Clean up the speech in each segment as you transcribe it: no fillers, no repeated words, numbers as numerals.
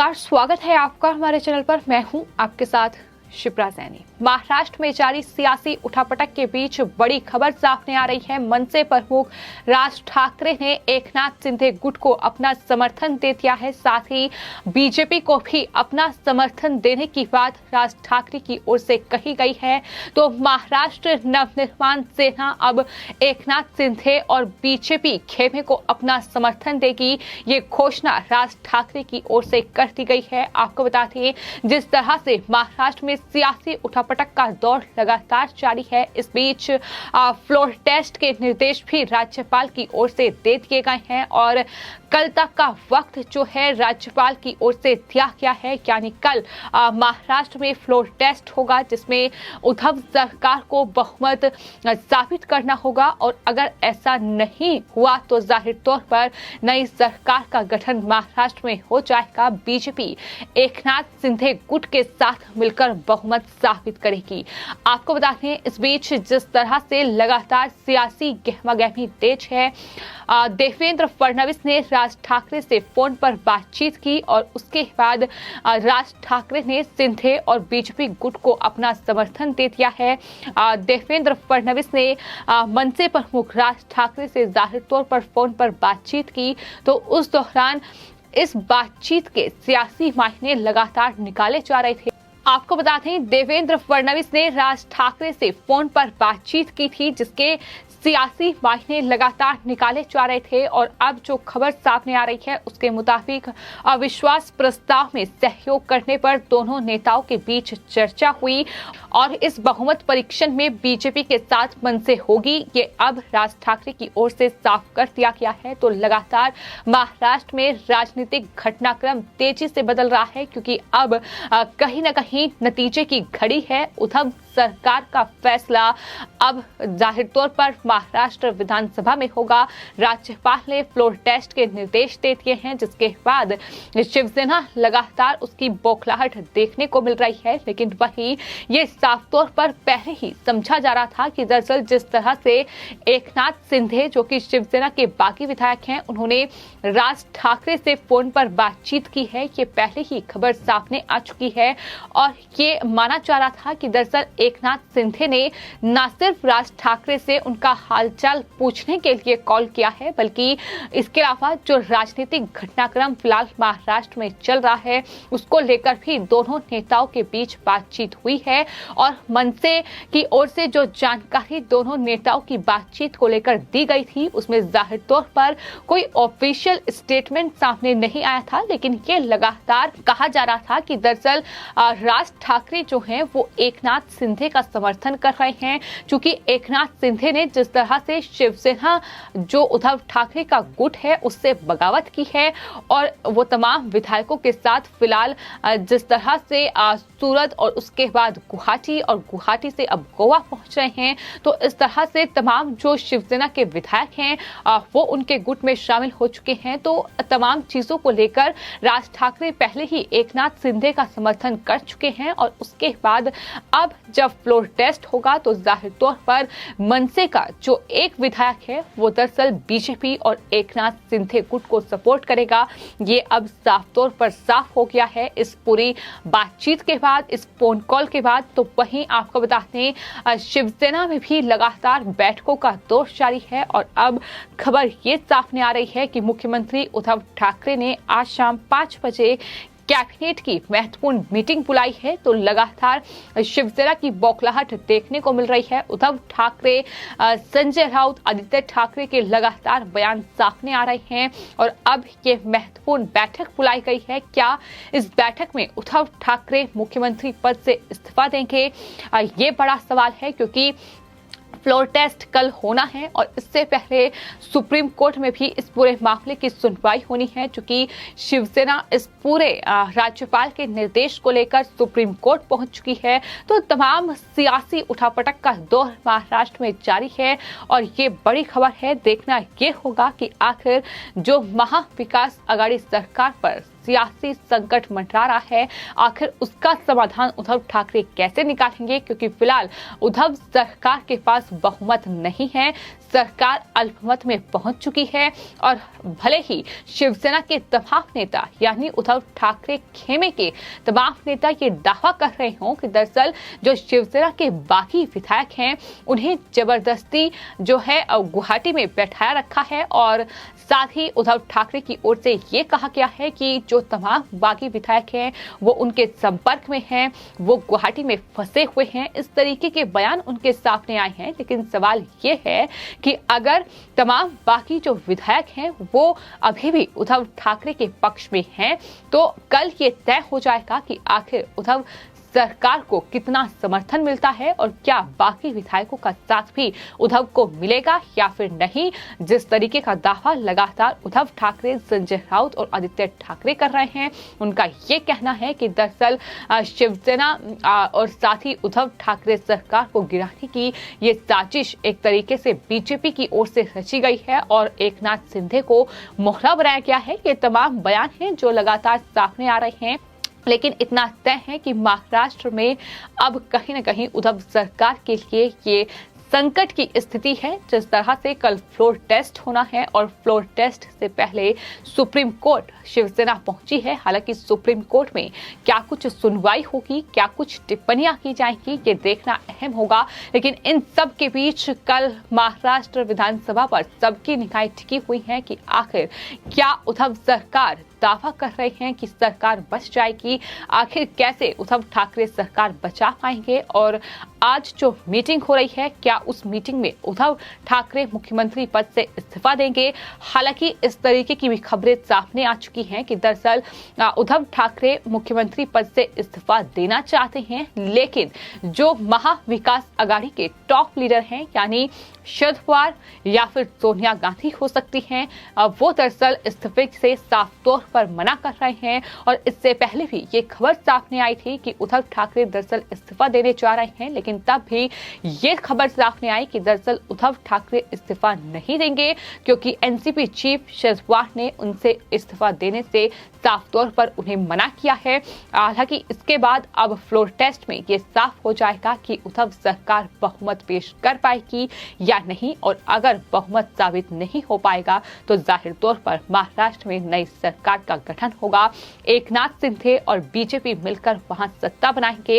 नमस्कार, स्वागत है आपका हमारे चैनल पर। मैं हूं आपके साथ शिप्रा सैनी। महाराष्ट्र में जारी सियासी उठापटक के बीच बड़ी खबर सामने आ रही है। मनसे प्रमुख राज ठाकरे ने एकनाथ शिंदे गुट को अपना समर्थन दे दिया है। साथ ही बीजेपी को भी अपना समर्थन देने की बात राज ठाकरे की ओर से कही गई है। तो महाराष्ट्र नवनिर्माण सेना अब एकनाथ शिंदे और बीजेपी खेमे को अपना समर्थन देगी, ये घोषणा राज ठाकरे की ओर से कर दी गई है। आपको बता दें, जिस तरह से महाराष्ट्र में सियासी उठापटक का दौर लगातार जारी है, इस बीच फ्लोर टेस्ट के निर्देश भी राज्यपाल की ओर से दे दिए गए हैं और कल तक का वक्त जो है राज्यपाल की ओर से दिया गया है। यानी कल महाराष्ट्र में फ्लोर टेस्ट होगा, जिसमें उद्धव सरकार को बहुमत साबित करना होगा और अगर ऐसा नहीं हुआ तो जाहिर तौर पर नई सरकार का गठन महाराष्ट्र में हो जाएगा। बीजेपी एकनाथ शिंदे गुट के साथ मिलकर बहुमत साबित करेगी। आपको बता दें, इस बीच जिस तरह से लगातार सियासी गहमागहमी तेज है, देवेंद्र फडणवीस ने राज ठाकरे से फोन पर बातचीत की और उसके बाद राज ठाकरे ने शिंदे और बीजेपी गुट को अपना समर्थन दे दिया है। देवेंद्र फडणवीस ने मनसे प्रमुख राज ठाकरे से जाहिर तौर पर फोन पर बातचीत की, तो उस दौरान इस बातचीत के सियासी मायने लगातार निकाले जा रहे थे। आपको बता दें, देवेंद्र फडणवीस ने राज ठाकरे से फोन पर बातचीत की थी, जिसके सियासी मायने लगातार निकाले जा रहे थे और अब जो खबर सामने आ रही है उसके मुताबिक अविश्वास प्रस्ताव में सहयोग करने पर दोनों नेताओं के बीच चर्चा हुई और इस बहुमत परीक्षण में बीजेपी के साथ मनसे होगी, ये अब राज ठाकरे की ओर से साफ कर दिया गया है। तो लगातार महाराष्ट्र में राजनीतिक घटनाक्रम तेजी से बदल रहा है, क्योंकि अब कहीं न कहीं नतीजे की घड़ी है। उद्धव सरकार का फैसला अब जाहिर तौर पर महाराष्ट्र विधानसभा में होगा। राज्यपाल ने फ्लोर टेस्ट के निर्देश दे दिए हैं, जिसके बाद शिवसेना लगातार उसकी बौखलाहट देखने को मिल रही है। लेकिन वहीं ये साफ तौर पर पहले ही समझा जा रहा था कि दरअसल जिस तरह से एकनाथ शिंदे, जो कि शिवसेना के बाकी विधायक हैं, उन्होंने राज ठाकरे से फोन पर बातचीत की है, ये पहले ही खबर सामने आ चुकी है और ये माना जा रहा था कि दरअसल एकनाथ शिंदे ने न सिर्फ राज ठाकरे से उनका हालचाल पूछने के लिए कॉल किया है, बल्कि इसके अलावा जो राजनीतिक घटनाक्रम फिलहाल महाराष्ट्र में चल रहा है उसको लेकर भी दोनों नेताओं के बीच बातचीत हुई है। और मनसे की ओर से जो जानकारी दोनों नेताओं की बातचीत को लेकर दी गई थी, उसमें जाहिर तौर पर कोई ऑफिशियल स्टेटमेंट सामने नहीं आया था, लेकिन ये लगातार कहा जा रहा था कि दरअसल राज ठाकरे जो हैं वो एकनाथ शिंदे का समर्थन कर रहे हैं, क्योंकि एकनाथ शिंदे ने जिस तरह से शिवसेना जो उद्धव ठाकरे का गुट है उससे बगावत की है और वो तमाम विधायकों के साथ फिलहाल जिस तरह से सूरत और उसके बाद गुवाहाटी और गुवाहाटी से अब गोवा पहुंच रहे हैं, तो इस तरह से तमाम जो शिवसेना के विधायक हैं वो उनके गुट में शामिल हो चुके हैं। तो तमाम चीजों को लेकर राज ठाकरे पहले ही एकनाथ शिंदे का समर्थन कर चुके हैं और उसके बाद अब जब फ्लोर टेस्ट होगा तो जाहिर तौर पर मनसे का जो एक विधायक है वो दरअसल बीजेपी और एकनाथ शिंदे गुट को सपोर्ट करेगा। ये अब साफ तौर पर साफ हो गया है इस पूरी बातचीत के बाद, इस फोन कॉल के बाद। तो वहीं आपको बताते हैं, शिवसेना में भी लगातार बैठकों का दौर जारी है और अब खबर ये सामने आ रही है कि मुख्यमंत्री उद्धव ठाकरे ने आज शाम 5 बजे कैबिनेट की महत्वपूर्ण मीटिंग बुलाई है। तो लगातार शिवसेना की बौखलाहट देखने को मिल रही है। उद्धव ठाकरे, संजय राउत, आदित्य ठाकरे के लगातार बयान सामने आ रहे हैं और अब ये महत्वपूर्ण बैठक बुलाई गई है। क्या इस बैठक में उद्धव ठाकरे मुख्यमंत्री पद से इस्तीफा देंगे? ये बड़ा सवाल है, क्योंकि फ्लोर टेस्ट कल होना है और इससे पहले सुप्रीम कोर्ट में भी इस पूरे मामले की सुनवाई होनी है, क्योंकि शिवसेना इस पूरे राज्यपाल के निर्देश को लेकर सुप्रीम कोर्ट पहुंच चुकी है। तो तमाम सियासी उठापटक का दौर महाराष्ट्र में जारी है और ये बड़ी खबर है। देखना ये होगा कि आखिर जो महाविकास आघाड़ी सरकार पर सियासी संकट मंडरा रहा है, आखिर उसका समाधान उद्धव ठाकरे कैसे निकालेंगे? क्योंकि फिलहाल उद्धव सरकार के पास बहुमत नहीं है, सरकार अल्पमत में पहुंच चुकी है और भले ही शिवसेना के तमाम नेता यानी उद्धव ठाकरे खेमे के तमाम नेता ये दावा कर रहे हों कि दरअसल जो शिवसेना के बाकी विधायक हैं उन्हें जबरदस्ती जो है गुवाहाटी में बैठाया रखा है और साथ ही उद्धव ठाकरे की ओर से ये कहा गया है कि जो तमाम बागी विधायक हैं वो उनके संपर्क में हैं, वो गुवाहाटी में फंसे हुए हैं। इस तरीके के बयान उनके सामने आए हैं। लेकिन सवाल ये है कि अगर तमाम बाकी जो विधायक हैं वो अभी भी उद्धव ठाकरे के पक्ष में हैं तो कल ये तय हो जाएगा कि आखिर उद्धव सरकार को कितना समर्थन मिलता है और क्या बाकी विधायकों का साथ भी उद्धव को मिलेगा या फिर नहीं। जिस तरीके का दावा लगातार उद्धव ठाकरे, संजय राउत और आदित्य ठाकरे कर रहे हैं, उनका ये कहना है कि दरअसल शिवसेना और साथ ही उद्धव ठाकरे सरकार को गिराने की ये साजिश एक तरीके से बीजेपी की ओर से रची गई है और एकनाथ शिंदे को मोहरा बनाया गया है। ये तमाम बयान हैं जो लगातार सामने आ रहे हैं। लेकिन इतना तय है कि महाराष्ट्र में अब कहीं न कहीं उद्धव सरकार के लिए ये संकट की स्थिति है। जिस तरह से कल फ्लोर टेस्ट होना है और फ्लोर टेस्ट से पहले सुप्रीम कोर्ट शिवसेना पहुंची है। हालांकि सुप्रीम कोर्ट में क्या कुछ सुनवाई होगी, क्या कुछ टिप्पणियां की जाएंगी, ये देखना अहम होगा। लेकिन इन सब के बीच कल महाराष्ट्र विधानसभा पर सबकी निगाहें टिकी हुई हैं कि आखिर क्या उद्धव सरकार दावा कर रहे हैं कि सरकार बच जाएगी, आखिर कैसे उद्धव ठाकरे सरकार बचा पाएंगे। और आज जो मीटिंग हो रही है, क्या उस मीटिंग में उद्धव ठाकरे मुख्यमंत्री पद से इस्तीफा देंगे? हालांकि इस तरीके की भी खबरें सामने आ चुकी हैं कि दरअसल उद्धव ठाकरे मुख्यमंत्री पद से इस्तीफा देना चाहते हैं, लेकिन जो महाविकास आघाड़ी के टॉप लीडर हैं यानी शरद पवार या फिर सोनिया गांधी हो सकती हैं, वो दरअसल इस्तीफे से साफ तौर पर मना कर रहे हैं। और इससे पहले भी ये खबर सामने आई थी कि उद्धव ठाकरे दरअसल इस्तीफा देने जा रहे हैं, लेकिन तब भी ये खबर सामने आई कि दरअसल उद्धव ठाकरे इस्तीफा नहीं देंगे क्योंकि एनसीपी चीफ शरद पवार ने उनसे इस्तीफा देने से साफ तौर पर उन्हें मना किया है। हालांकि इसके बाद अब फ्लोर टेस्ट में ये साफ हो जाएगा कि उद्धव सरकार बहुमत पेश कर पाएगी या नहीं, और अगर बहुमत साबित नहीं हो पाएगा तो जाहिर तौर पर महाराष्ट्र में नई सरकार का गठन होगा। एकनाथ शिंदे और बीजेपी मिलकर वहां सत्ता बनाएंगे।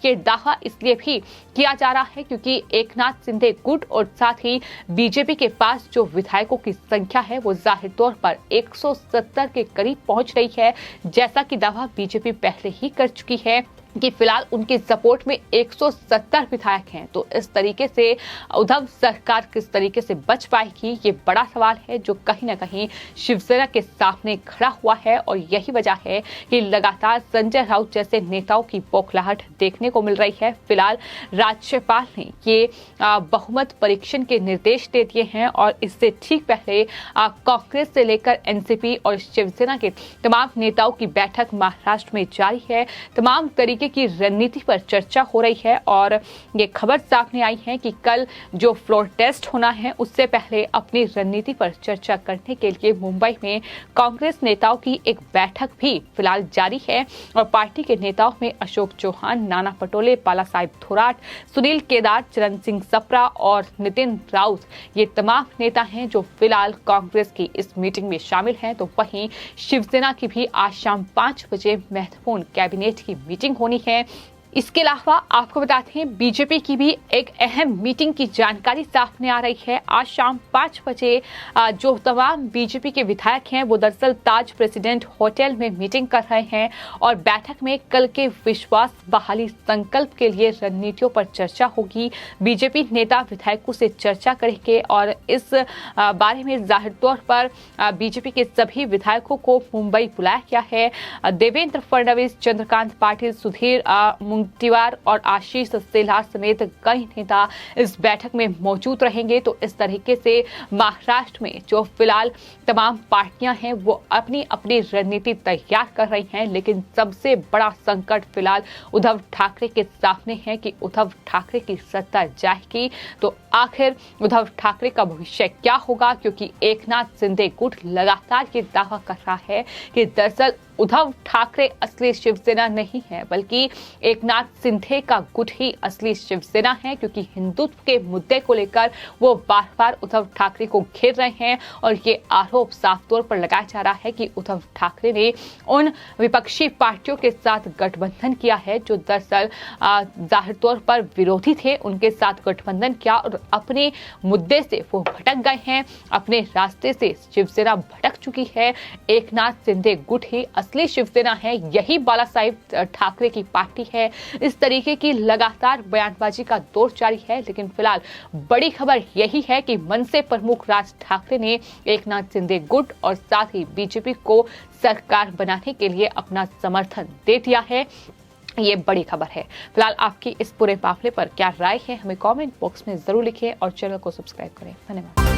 ये दावा इसलिए भी किया जा रहा है क्योंकि एकनाथ शिंदे गुट और साथ ही बीजेपी के पास जो विधायकों की संख्या है वो जाहिर तौर पर 170 के करीब पहुंच रही है, जैसा कि दावा बीजेपी पहले ही कर चुकी है कि फिलहाल उनके सपोर्ट में 170 विधायक हैं। तो इस तरीके से उद्धव सरकार किस तरीके से बच पाएगी, ये बड़ा सवाल है जो कहीं ना कहीं शिवसेना के सामने खड़ा हुआ है। और यही वजह है कि लगातार संजय राउत जैसे नेताओं की बौखलाहट देखने को मिल रही है। फिलहाल राज्यपाल ने ये बहुमत परीक्षण के निर्देश दे दिए हैं और इससे ठीक पहले कांग्रेस से लेकर एनसीपी और शिवसेना के तमाम नेताओं की बैठक महाराष्ट्र में जारी है। तमाम तरीके की रणनीति पर चर्चा हो रही है और ये खबर सामने आई है कि कल जो फ्लोर टेस्ट होना है उससे पहले अपनी रणनीति पर चर्चा करने के लिए मुंबई में कांग्रेस नेताओं की एक बैठक भी फिलहाल जारी है। और पार्टी के नेताओं में अशोक चौहान, नाना पटोले, बाला साहेब थोराट, सुनील केदार, चरण सिंह सप्रा और नितिन राउत, ये तमाम नेता हैं जो फिलहाल कांग्रेस की इस मीटिंग में शामिल हैं। तो वहीं शिवसेना की भी आज शाम 5 बजे महत्वपूर्ण कैबिनेट की मीटिंग होनी है। इसके अलावा आपको बताते हैं बीजेपी की भी एक अहम मीटिंग की जानकारी सामने आ रही है। आज शाम 5 बजे जो तमाम बीजेपी के विधायक हैं वो दरअसल ताज प्रेसिडेंट होटल में मीटिंग कर रहे हैं और बैठक में कल के विश्वास बहाली संकल्प के लिए रणनीतियों पर चर्चा होगी। बीजेपी नेता विधायकों से चर्चा करेंगे और इस बारे में जाहिर तौर पर बीजेपी के सभी विधायकों को मुंबई बुलाया गया है। देवेंद्र फडणवीस, चंद्रकांत पाटिल, सुधीर मुंगतीवार और आशीष सेलार समेत कई नेता इस बैठक में मौजूद रहेंगे। तो इस तरीके से महाराष्ट्र में जो फिलहाल तमाम पार्टियां हैं वो अपनी अपनी रणनीति तैयार कर रही हैं, लेकिन सबसे बड़ा संकट फिलहाल उद्धव ठाकरे के सामने है कि उद्धव ठाकरे की सत्ता जाएगी तो आखिर उद्धव ठाकरे का भविष्य क्या होगा, क्योंकि एकनाथ शिंदे गुट लगातार ये दावा कर रहा है कि दरअसल उद्धव ठाकरे असली शिवसेना नहीं है, बल्कि एकनाथ शिंदे का गुट ही असली शिवसेना है, क्योंकि हिंदुत्व के मुद्दे को लेकर वो बार बार उद्धव ठाकरे को घेर रहे हैं और ये आरोप साफ तौर पर लगाया जा रहा है कि उद्धव ठाकरे ने उन विपक्षी पार्टियों के साथ गठबंधन किया है जो दरअसल जाहिर तौर पर विरोधी थे, उनके साथ गठबंधन किया और अपने मुद्दे से वो भटक गए हैं, अपने रास्ते से शिवसेना भटक चुकी है। एकनाथ शिंदे गुट ही असली शिवसेना है, यही बाला साहेब ठाकरे की पार्टी है। इस तरीके की लगातार बयानबाजी का दौर जारी है, लेकिन फिलहाल बड़ी खबर यही है कि मनसे प्रमुख राज ठाकरे ने एकनाथ शिंदे गुट और साथ ही बीजेपी को सरकार बनाने के लिए अपना समर्थन दे दिया है। ये बड़ी खबर है। फिलहाल आपकी इस पूरे मामले पर क्या राय है, हमें कमेंट बॉक्स में जरूर लिखिए और चैनल को सब्सक्राइब करें। धन्यवाद।